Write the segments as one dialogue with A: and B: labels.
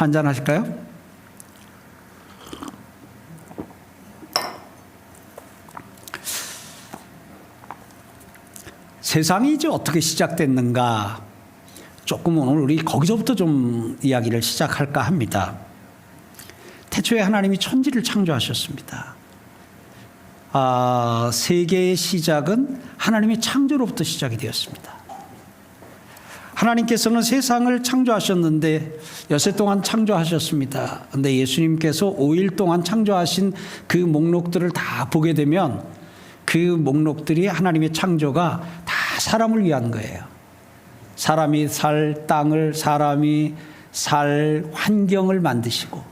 A: 한잔 하실까요? 세상이 이제 어떻게 시작됐는가? 조금 오늘 우리 거기서부터 좀 이야기를 시작할까 합니다. 태초에 하나님이 천지를 창조하셨습니다. 세계의 시작은 하나님의 창조로부터 시작이 되었습니다. 하나님께서는 세상을 창조하셨는데 여섯 동안 창조하셨습니다. 그런데 예수님께서 5일 동안 창조하신 그 목록들을 다 보게 되면 그 목록들이 하나님의 창조가 다 사람을 위한 거예요. 사람이 살 땅을, 사람이 살 환경을 만드시고,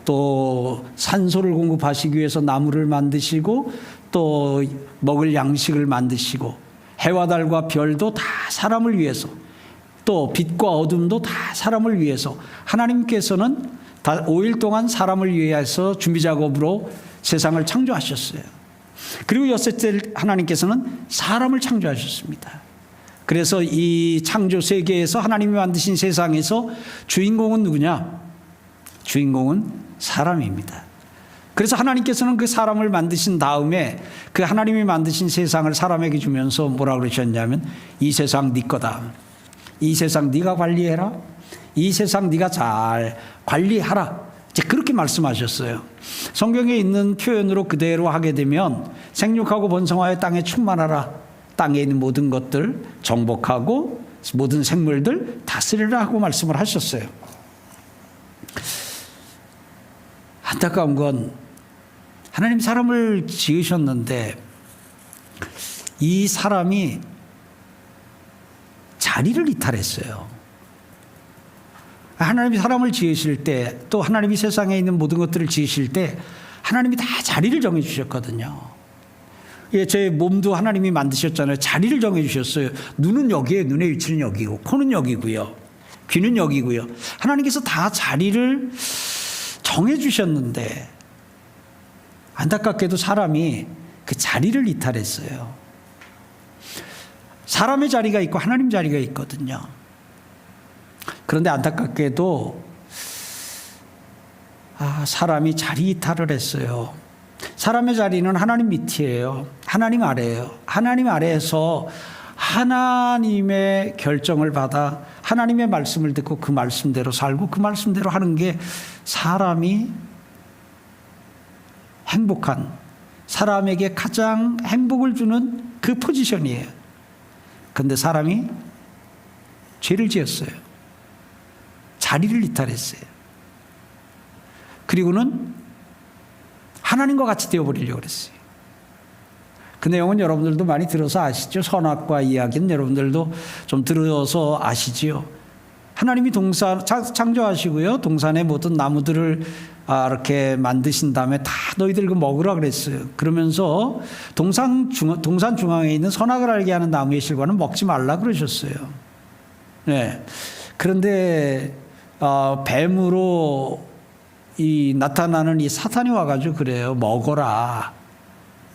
A: 또 산소를 공급하시기 위해서 나무를 만드시고, 또 먹을 양식을 만드시고, 해와 달과 별도 다 사람을 위해서, 또 빛과 어둠도 다 사람을 위해서 하나님께서는 다 5일 동안 사람을 위해서 준비 작업으로 세상을 창조하셨어요. 그리고 여섯째 하나님께서는 사람을 창조하셨습니다. 그래서 이 창조 세계에서 하나님이 만드신 세상에서 주인공은 누구냐? 주인공은 사람입니다. 그래서 하나님께서는 그 사람을 만드신 다음에 그 하나님이 만드신 세상을 사람에게 주면서 뭐라고 그러셨냐면, 이 세상 네 거다. 이 세상 네가 관리해라. 이 세상 네가 잘 관리하라. 이제 그렇게 말씀하셨어요. 성경에 있는 표현으로 그대로 하게 되면 생육하고 번성하여 땅에 충만하라. 땅에 있는 모든 것들 정복하고 모든 생물들 다스리라 하고 말씀을 하셨어요. 안타까운 건 하나님 사람을 지으셨는데 이 사람이 자리를 이탈했어요. 하나님이 사람을 지으실 때, 또 하나님이 세상에 있는 모든 것들을 지으실 때 하나님이 다 자리를 정해 주셨거든요. 예, 제 몸도 하나님이 만드셨잖아요. 자리를 정해 주셨어요. 눈은 여기에, 눈의 위치는 여기고, 코는 여기고요, 귀는 여기고요. 하나님께서 다 자리를 정해 주셨는데 안타깝게도 사람이 그 자리를 이탈했어요. 사람의 자리가 있고 하나님 자리가 있거든요. 그런데 안타깝게도 사람이 자리 이탈을 했어요. 사람의 자리는 하나님 밑이에요. 하나님 아래예요. 하나님 아래에서 하나님의 결정을 받아 하나님의 말씀을 듣고 그 말씀대로 살고 그 말씀대로 하는 게 사람이 행복한, 사람에게 가장 행복을 주는 그 포지션이에요. 그런데 사람이 죄를 지었어요. 자리를 이탈했어요. 그리고는 하나님과 같이 되어버리려고 그랬어요. 그 내용은 여러분들도 많이 들어서 아시죠? 선악과 이야기는 여러분들도 좀 들어서 아시지요? 하나님이 동산 창조하시고요, 동산의 모든 나무들을 이렇게 만드신 다음에 다 너희들 이거 먹으라 그랬어요. 그러면서 동산 중앙에 있는 선악을 알게 하는 나무의 실과는 먹지 말라 그러셨어요. 네. 그런데 뱀으로 나타나는 이 사탄이 와가지고 그래요. 먹어라.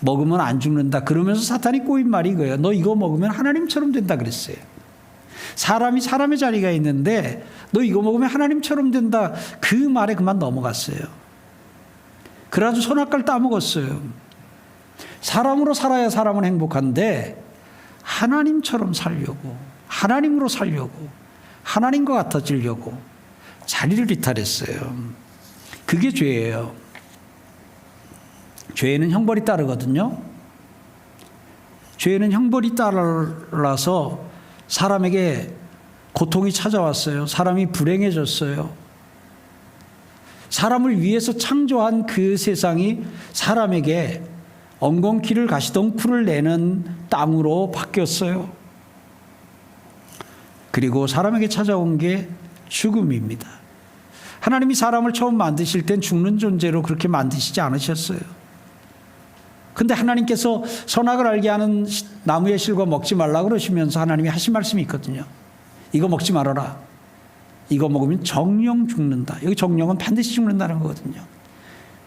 A: 먹으면 안 죽는다. 그러면서 사탄이 꼬인 말이 이거예요. 너 이거 먹으면 하나님처럼 된다 그랬어요. 사람이 사람의 자리가 있는데 너 이거 먹으면 하나님처럼 된다. 그 말에 그만 넘어갔어요. 그래가지고 선악과를 따먹었어요. 사람으로 살아야 사람은 행복한데 하나님처럼 살려고, 하나님으로 살려고, 하나님과 같아지려고 자리를 이탈했어요. 그게 죄예요. 죄에는 형벌이 따르거든요. 죄에는 형벌이 따라서 사람에게 고통이 찾아왔어요. 사람이 불행해졌어요. 사람을 위해서 창조한 그 세상이 사람에게 엉겅퀴를 가시덩쿨을 내는 땅으로 바뀌었어요. 그리고 사람에게 찾아온 게 죽음입니다. 하나님이 사람을 처음 만드실 땐 죽는 존재로 그렇게 만드시지 않으셨어요. 근데 하나님께서 선악을 알게 하는 나무의 실과 먹지 말라 그러시면서 하나님이 하신 말씀이 있거든요. 이거 먹지 말아라. 이거 먹으면 정령 죽는다. 여기 정령은 반드시 죽는다는 거거든요.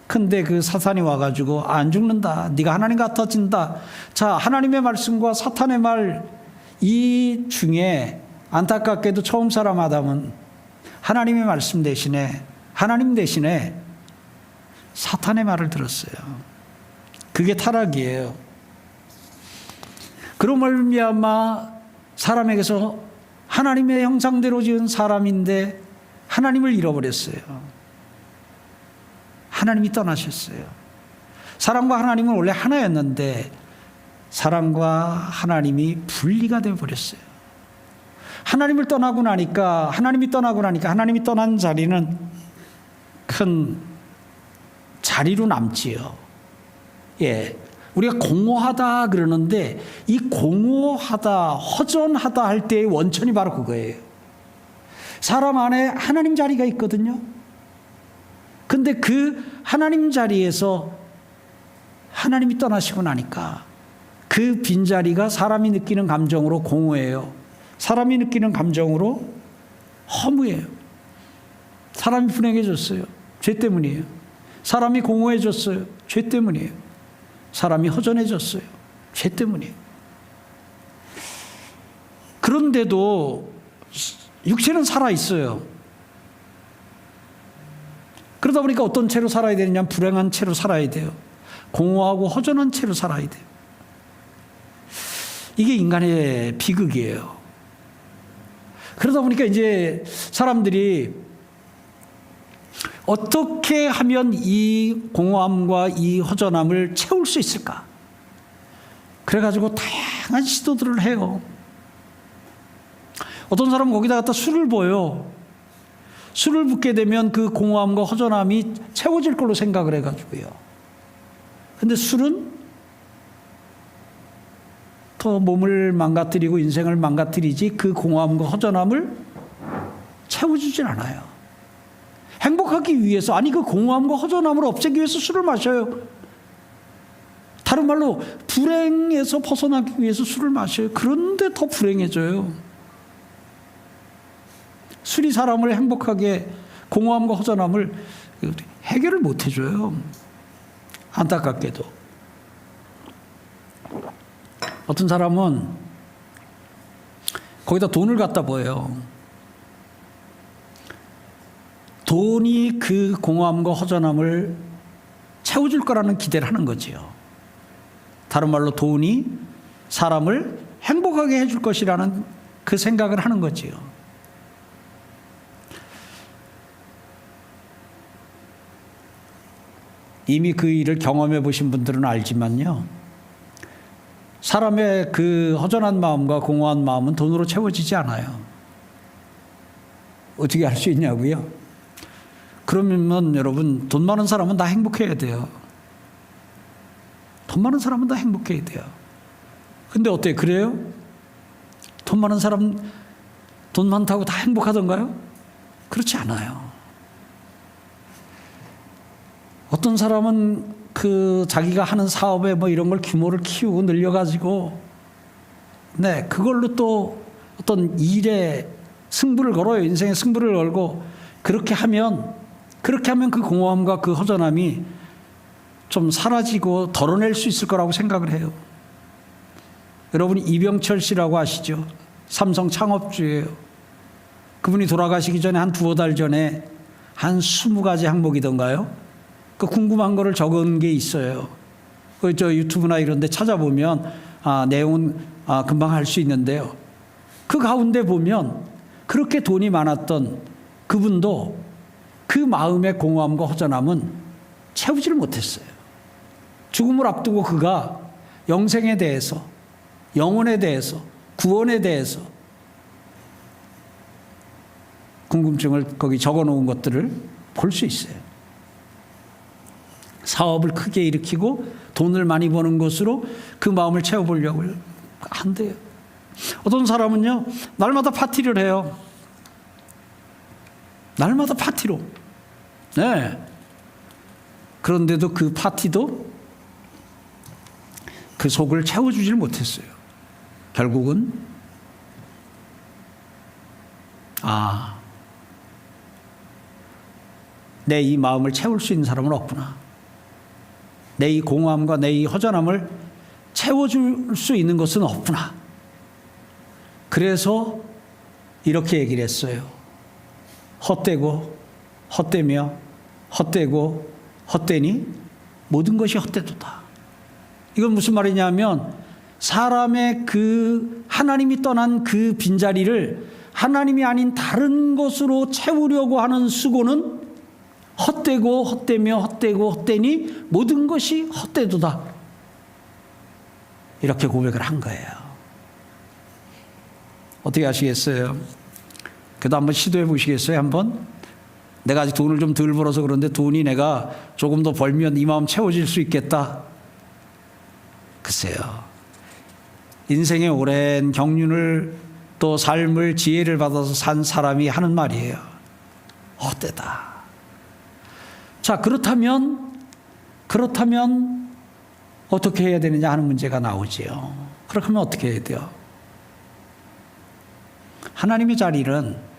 A: 근데 그 사탄이 와가지고 안 죽는다. 네가 하나님 같아진다. 자, 하나님의 말씀과 사탄의 말 이 중에 안타깝게도 처음 사람 아담은 하나님의 말씀 대신에, 하나님 대신에 사탄의 말을 들었어요. 그게 타락이에요. 그로 말미암아 사람에게서 하나님의 형상대로 지은 사람인데 하나님을 잃어버렸어요. 하나님이 떠나셨어요. 사람과 하나님은 원래 하나였는데 사람과 하나님이 분리가 되어버렸어요. 하나님이 떠나고 나니까 하나님이 떠난 자리는 큰 자리로 남지요. 예. 우리가 공허하다 그러는데 이 공허하다, 허전하다 할 때의 원천이 바로 그거예요. 사람 안에 하나님 자리가 있거든요. 근데 그 하나님 자리에서 하나님이 떠나시고 나니까 그 빈자리가 사람이 느끼는 감정으로 공허해요. 사람이 느끼는 감정으로 허무해요. 사람이 불행해졌어요. 죄 때문이에요. 사람이 공허해졌어요. 죄 때문이에요. 사람이 허전해졌어요. 죄 때문이에요. 그런데도 육체는 살아있어요. 그러다 보니까 어떤 채로 살아야 되느냐? 불행한 채로 살아야 돼요. 공허하고 허전한 채로 살아야 돼요. 이게 인간의 비극이에요. 그러다 보니까 이제 사람들이 어떻게 하면 이 공허함과 이 허전함을 채울 수 있을까? 그래가지고 다양한 시도들을 해요. 어떤 사람은 거기다 갖다 술을 부어요. 술을 붓게 되면 그 공허함과 허전함이 채워질 걸로 생각을 해가지고요. 근데 술은 더 몸을 망가뜨리고 인생을 망가뜨리지 그 공허함과 허전함을 채워주질 않아요. 행복하기 위해서, 아니 그 공허함과 허전함을 없애기 위해서 술을 마셔요. 다른 말로 불행에서 벗어나기 위해서 술을 마셔요. 그런데 더 불행해져요. 술이 사람을 행복하게, 공허함과 허전함을 해결을 못 해줘요. 안타깝게도. 어떤 사람은 거기다 돈을 갖다 부어요. 돈이 그 공허함과 허전함을 채워줄 거라는 기대를 하는 거지요. 다른 말로 돈이 사람을 행복하게 해줄 것이라는 그 생각을 하는 거지요. 이미 그 일을 경험해 보신 분들은 알지만요. 사람의 그 허전한 마음과 공허한 마음은 돈으로 채워지지 않아요. 어떻게 할 수 있냐고요? 그러면 여러분, 돈 많은 사람은 다 행복해야 돼요. 돈 많은 사람은 다 행복해야 돼요. 근데 어때요? 그래요? 돈 많은 사람, 돈 많다고 다 행복하던가요? 그렇지 않아요. 어떤 사람은 그 자기가 하는 사업에 뭐 이런 걸 규모를 키우고 늘려가지고, 네, 그걸로 또 어떤 일에 승부를 걸어요. 인생에 승부를 걸고, 그렇게 하면 그 공허함과 그 허전함이 좀 사라지고 덜어낼 수 있을 거라고 생각을 해요. 여러분, 이병철 씨라고 아시죠? 삼성 창업주예요. 그분이 돌아가시기 전에 한 두어 달 전에 한 20가지 항목이던가요? 그 궁금한 거를 적은 게 있어요. 그 저 유튜브나 이런 데 찾아보면 내용은 금방 할 수 있는데요. 그 가운데 보면 그렇게 돈이 많았던 그분도 그 마음의 공허함과 허전함은 채우지를 못했어요. 죽음을 앞두고 그가 영생에 대해서, 영혼에 대해서, 구원에 대해서 궁금증을 거기 적어놓은 것들을 볼 수 있어요. 사업을 크게 일으키고 돈을 많이 버는 것으로 그 마음을 채워보려고 안 돼요. 어떤 사람은요, 날마다 파티를 해요. 날마다 파티로. 네. 그런데도 그 파티도 그 속을 채워주질 못했어요. 결국은 내 이 마음을 채울 수 있는 사람은 없구나. 내 이 공허함과 내 이 허전함을 채워줄 수 있는 것은 없구나. 그래서 이렇게 얘기를 했어요. 헛되고 헛되며 헛되고 헛되니 모든 것이 헛되도다. 이건 무슨 말이냐면 사람의 그 하나님이 떠난 그 빈자리를 하나님이 아닌 다른 것으로 채우려고 하는 수고는 헛되고 헛되며 헛되고 헛되니 모든 것이 헛되도다. 이렇게 고백을 한 거예요. 어떻게 하시겠어요? 그래도 한번 시도해 보시겠어요? 한번? 내가 아직 돈을 좀 덜 벌어서 그런데 돈이 내가 조금 더 벌면 이 마음 채워질 수 있겠다. 글쎄요. 인생의 오랜 경륜을 또 삶을 지혜를 받아서 산 사람이 하는 말이에요. 헛되다. 자, 그렇다면 어떻게 해야 되느냐 하는 문제가 나오지요. 그렇게 하면 어떻게 해야 돼요? 하나님의 자리는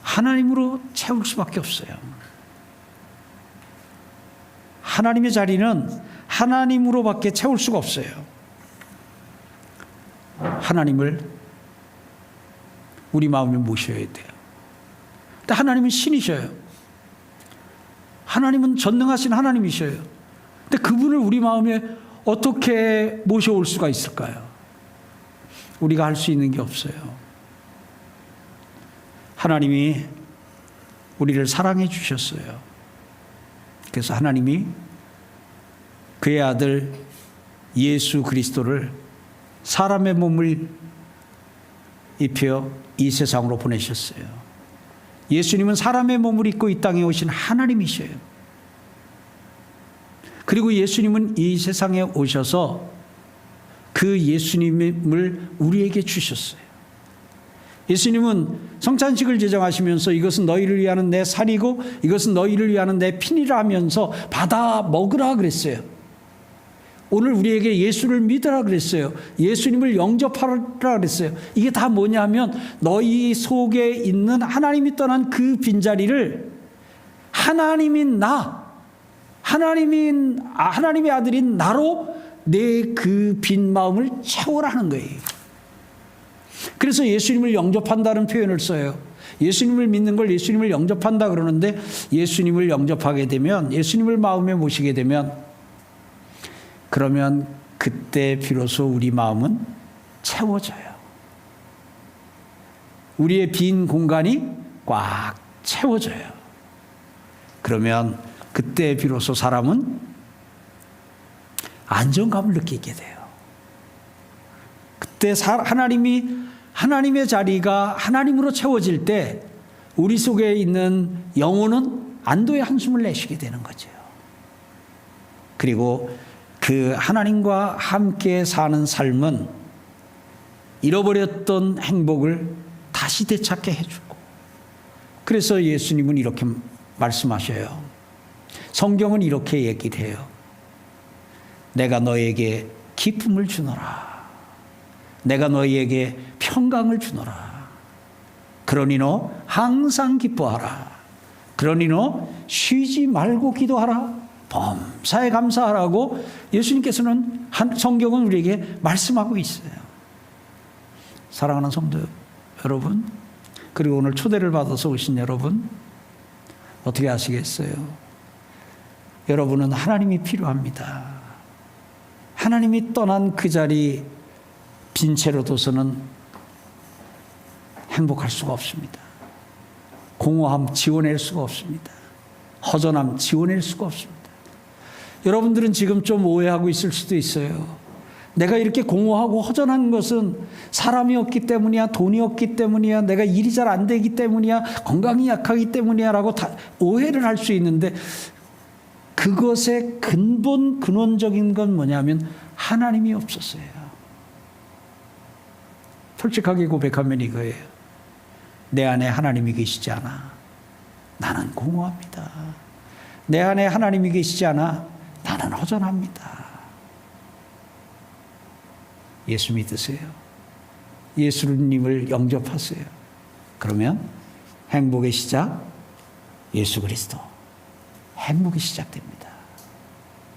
A: 하나님으로 채울 수밖에 없어요. 하나님의 자리는 하나님으로밖에 채울 수가 없어요. 하나님을 우리 마음에 모셔야 돼요. 근데 하나님은 신이셔요. 하나님은 전능하신 하나님이셔요. 근데 그분을 우리 마음에 어떻게 모셔올 수가 있을까요? 우리가 할 수 있는 게 없어요. 하나님이 우리를 사랑해 주셨어요. 그래서 하나님이 그의 아들 예수 그리스도를 사람의 몸을 입혀 이 세상으로 보내셨어요. 예수님은 사람의 몸을 입고 이 땅에 오신 하나님이셔요. 그리고 예수님은 이 세상에 오셔서 그 예수님을 우리에게 주셨어요. 예수님은 성찬식을 제정하시면서 이것은 너희를 위하는 내 살이고 이것은 너희를 위하는 내 피니라 하면서 받아 먹으라 그랬어요. 오늘 우리에게 예수를 믿으라 그랬어요. 예수님을 영접하라 그랬어요. 이게 다 뭐냐면 너희 속에 있는 하나님이 떠난 그 빈자리를 하나님의 아들인 나로 내 그 빈 마음을 채우라는 거예요. 그래서 예수님을 영접한다는 표현을 써요. 예수님을 믿는 걸 예수님을 영접한다 그러는데 예수님을 영접하게 되면 예수님을 마음에 모시게 되면 그러면 그때 비로소 우리 마음은 채워져요. 우리의 빈 공간이 꽉 채워져요. 그러면 그때 비로소 사람은 안정감을 느끼게 돼요. 그때 하나님의 자리가 하나님으로 채워질 때 우리 속에 있는 영혼은 안도의 한숨을 내쉬게 되는 거죠. 그리고 그 하나님과 함께 사는 삶은 잃어버렸던 행복을 다시 되찾게 해주고, 그래서 예수님은 이렇게 말씀하셔요. 성경은 이렇게 얘기를 해요. 내가 너에게 기쁨을 주노라. 내가 너희에게 평강을 주노라. 그러니 너 항상 기뻐하라. 그러니 너 쉬지 말고 기도하라. 범사에 감사하라고 예수님께서는 성경은 우리에게 말씀하고 있어요. 사랑하는 성도 여러분, 그리고 오늘 초대를 받아서 오신 여러분, 어떻게 아시겠어요? 여러분은 하나님이 필요합니다. 하나님이 떠난 그 자리 빈 채로 둬서는 행복할 수가 없습니다. 공허함 지워낼 수가 없습니다. 허전함 지워낼 수가 없습니다. 여러분들은 지금 좀 오해하고 있을 수도 있어요. 내가 이렇게 공허하고 허전한 것은 사람이 없기 때문이야, 돈이 없기 때문이야, 내가 일이 잘 안 되기 때문이야, 건강이 약하기 때문이야 라고 다 오해를 할 수 있는데, 그것의 근원적인 건 뭐냐면 하나님이 없었어요. 솔직하게 고백하면 이거예요. 내 안에 하나님이 계시지 않아 나는 공허합니다. 내 안에 하나님이 계시지 않아 나는 허전합니다. 예수 믿으세요. 예수님을 영접하세요. 그러면 행복의 시작 예수 그리스도, 행복이 시작됩니다.